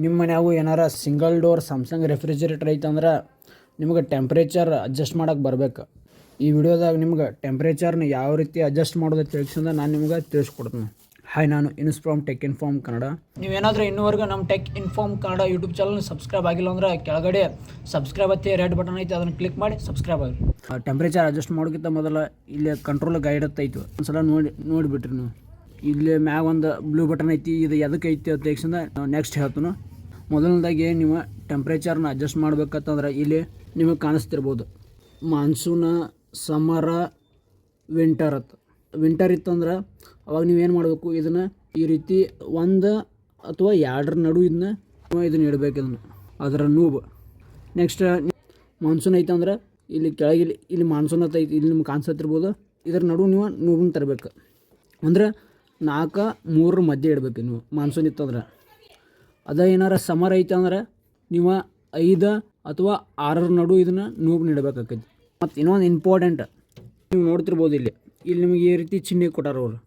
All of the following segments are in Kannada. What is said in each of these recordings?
ನಿಮ್ಮ ಮನ್ಯಾಗೂ ಏನಾರ ಸಿಂಗಲ್ ಡೋರ್ ಸ್ಯಾಮ್ಸಂಗ್ ರೆಫ್ರಿಜರೇಟರ್ ಐತಂದ್ರೆ ನಿಮ್ಗೆ ಟೆಂಪ್ರೇಚರ್ ಅಡ್ಜಸ್ಟ್ ಮಾಡೋಕೆ ಬರ್ಬೇಕು. ಈ ವಿಡಿಯೋದಾಗ ನಿಮ್ಗೆ ಟೆಂಪ್ರೇಚರ್ನ ಯಾವ ರೀತಿ ಅಡ್ಜಸ್ಟ್ ಮಾಡೋದು ತಿಳಿಸಿಂದ ನಾನು ನಿಮ್ಗೆ ತಿಳಿಸ್ಕೊಡ್ತೀನಿ. ಹಾಯ್, ನಾನು ಇನ್ಸ್ಫಾರ್ಮ್ ಟೆಕ್ ಇನ್ಫಾರ್ಮ್ ಕನ್ನಡ. ನೀವೇನಾದರೂ ಇನ್ನೂವರೆಗೂ ನಮ್ಮ tech inform Kannada YouTube channel subscribe ಆಗಿಲ್ಲ ಅಂದ್ರೆ ಕೆಳಗಡೆ ಸಬ್ಸ್ಕ್ರೈಬ್ ಅತ್ತಿ ರೆಡ್ ಬಟನ್ ಐತೆ, ಅದನ್ನು ಕ್ಲಿಕ್ ಮಾಡಿ ಸಬ್ಸ್ಕ್ರೈಬ್ ಆಗಿ. ಟೆಂಪ್ರೇಚರ್ ಅಡ್ಜಸ್ಟ್ ಮಾಡೋಕ್ಕಿಂತ ಮೊದಲ ಇಲ್ಲಿ ಕಂಟ್ರೋಲ್ ಗೈಡ್ ಐತಿ, ಒಂದ್ಸಲ ನೋಡಿಬಿಟ್ರಿ ನೀವು. ಇಲ್ಲಿ ಮ್ಯಾಗ ಒಂದು ಬ್ಲೂ ಬಟನ್ ಐತಿ, ಇದು ಎದಕ್ಕೆ ಐತಿ ಅಂತ ತಕ್ಷಣ ನೆಕ್ಸ್ಟ್ ಹೇಳ್ತೀನಿ. ಮೊದಲನೇದಾಗಿ ನೀವು ಟೆಂಪ್ರೇಚರ್ನ ಅಡ್ಜಸ್ಟ್ ಮಾಡ್ಬೇಕಂತಂದ್ರೆ ಇಲ್ಲಿ ನಿಮಗೆ ಕಾಣಿಸ್ತಿರ್ಬೋದು ಮಾನ್ಸೂನ, ಸಮರ, ವಿಂಟರ್ ಅಂತ. ವಿಂಟರ್ ಇತ್ತಂದ್ರೆ ಅವಾಗ ನೀವೇನು ಮಾಡಬೇಕು, ಇದನ್ನು ಈ ರೀತಿ ಒಂದು ಅಥವಾ ಎರಡರ ನಡು ಇದನ್ನು ಇಡಬೇಕು, ಅದರ ನೂಬ್. ನೆಕ್ಸ್ಟ್ ಮಾನ್ಸೂನ್ ಐತಂದ್ರೆ ಇಲ್ಲಿ ಕೆಳಗೆ ಇಲ್ಲಿ ಮಾನ್ಸೂನ್ ಅಂತ ಐತಿ, ಇಲ್ಲಿ ನಿಮ್ಗೆ ಕಾಣಿಸ್ತಿರ್ಬೋದು. ಇದರ ನಡು ನೀವು ನೂಬನ್ನ ತರಬೇಕು, ಅಂದ್ರೆ 4-3 ಮಧ್ಯೆ ಇಡಬೇಕು ನೀವು ಮಾನ್ಸೂನ್ ಇತ್ತಂದ್ರೆ. ಅದೇ ಏನಾರ ಸಮರ್ ಐತೆ ಅಂದ್ರೆ ನೀವು 5 ಅಥವಾ 6 ನಡು ಇದನ್ನು ನೂಬನ್ನ ಇಡಬೇಕಾಕೈತಿ. ಮತ್ತು ಇನ್ನೊಂದು ಇಂಪಾರ್ಟೆಂಟ್, ನೀವು ನೋಡ್ತಿರ್ಬೋದು ಇಲ್ಲಿ ನಿಮಗೆ ಈ ರೀತಿ ಚಿಹ್ನೆ ಕೊಟ್ಟಾರ ಅವರು.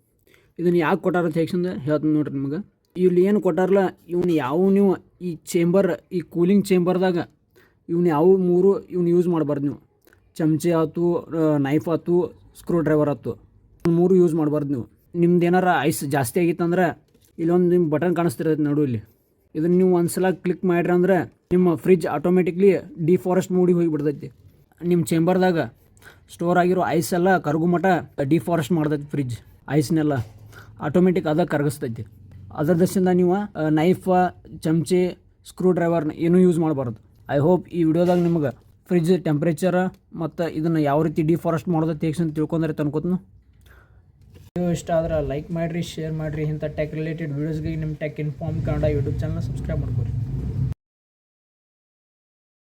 ಇದನ್ನು ಯಾಕೆ ಕೊಟ್ಟಾರ ಅಂತ ಹೇಳ್ತೀನಿ ನೋಡ್ರಿ ನಿಮಗೆ. ಇಲ್ಲಿ ಏನು ಕೊಟ್ಟಾರಲ್ಲ, ಇವ್ನು ಯಾವ ನೀವು ಈ ಚೇಂಬರ್, ಈ ಕೂಲಿಂಗ್ ಚೇಂಬರ್ದಾಗ ಇವ್ನು ಯಾವ 3 ಯೂಸ್ ಮಾಡಬಾರ್ದು ನೀವು. ಚಮಚೆ ಆಯ್ತು, ನೈಫ್ ಆಯ್ತು, ಸ್ಕ್ರೂ ಡ್ರೈವರ್ ಆಯ್ತು, 3 ಯೂಸ್ ಮಾಡಬಾರ್ದು ನೀವು. ನಿಮ್ದು ಏನಾರ ಐಸ್ ಜಾಸ್ತಿ ಆಗಿತ್ತಂದ್ರೆ ಇಲ್ಲೊಂದು ನಿಮ್ಮ ಬಟನ್ ಕಾಣಿಸ್ತಿರತ್ತೆ ನಡು ಇಲ್ಲಿ, ಇದನ್ನು ನೀವು ಒಂದು ಸಲ ಕ್ಲಿಕ್ ಮಾಡಿರಿ ಅಂದ್ರೆ ನಿಮ್ಮ ಫ್ರಿಜ್ ಆಟೋಮೆಟಿಕ್ಲಿ ಡಿಫಾರೆಸ್ಟ್ ಮೂಡಿಗೆ ಹೋಗಿಬಿಡ್ತೈತಿ. ನಿಮ್ಮ ಚೇಂಬರ್ದಾಗ ಸ್ಟೋರ್ ಆಗಿರೋ ಐಸ್ ಎಲ್ಲ ಕರಗು ಮಟ್ಟ ಡಿಫಾರೆಸ್ಟ್ ಮಾಡ್ತೈತಿ ಫ್ರಿಜ್. ಐಸ್ನೆಲ್ಲ ಆಟೋಮೆಟಿಕ್ ಅದ ಕರಗಿಸ್ತೈತಿ. ಅದರ ದೃಷ್ಟಿಯಿಂದ ನೀವು ನೈಫ್, ಚಮಚೆ, ಸ್ಕ್ರೂ ಡ್ರೈವರ್ನ ಏನೂ ಯೂಸ್ ಮಾಡಬಾರ್ದು. ಐ ಹೋಪ್ ಈ ವಿಡಿಯೋದಾಗ ನಿಮ್ಗೆ ಫ್ರಿಜ್ ಟೆಂಪ್ರೇಚರ್ ಮತ್ತು ಇದನ್ನು ಯಾವ ರೀತಿ ಡಿಫಾರೆಸ್ಟ್ ಮಾಡೋದು ತೇಕ್ಷನ್ ತಿಳ್ಕೊಂಡ್ರೆ ಅನ್ಕೋತೀನಿ. ವಿಡಿಯೋ ಇಷ್ಟ ಆದ್ರೆ ಲೈಕ್ ಮಾಡಿರಿ, ಶೇರ್ ಮಾಡಿರಿ. ಇಂಥ ಟೆಕ್ ರಿಲೇಟೆಡ್ ವೀಡಿಯೋಸ್ಗೆ ನಿಮ್ಮ tech inform Kannada YouTube channel subscribe ಮಾಡ್ಕೊರಿ.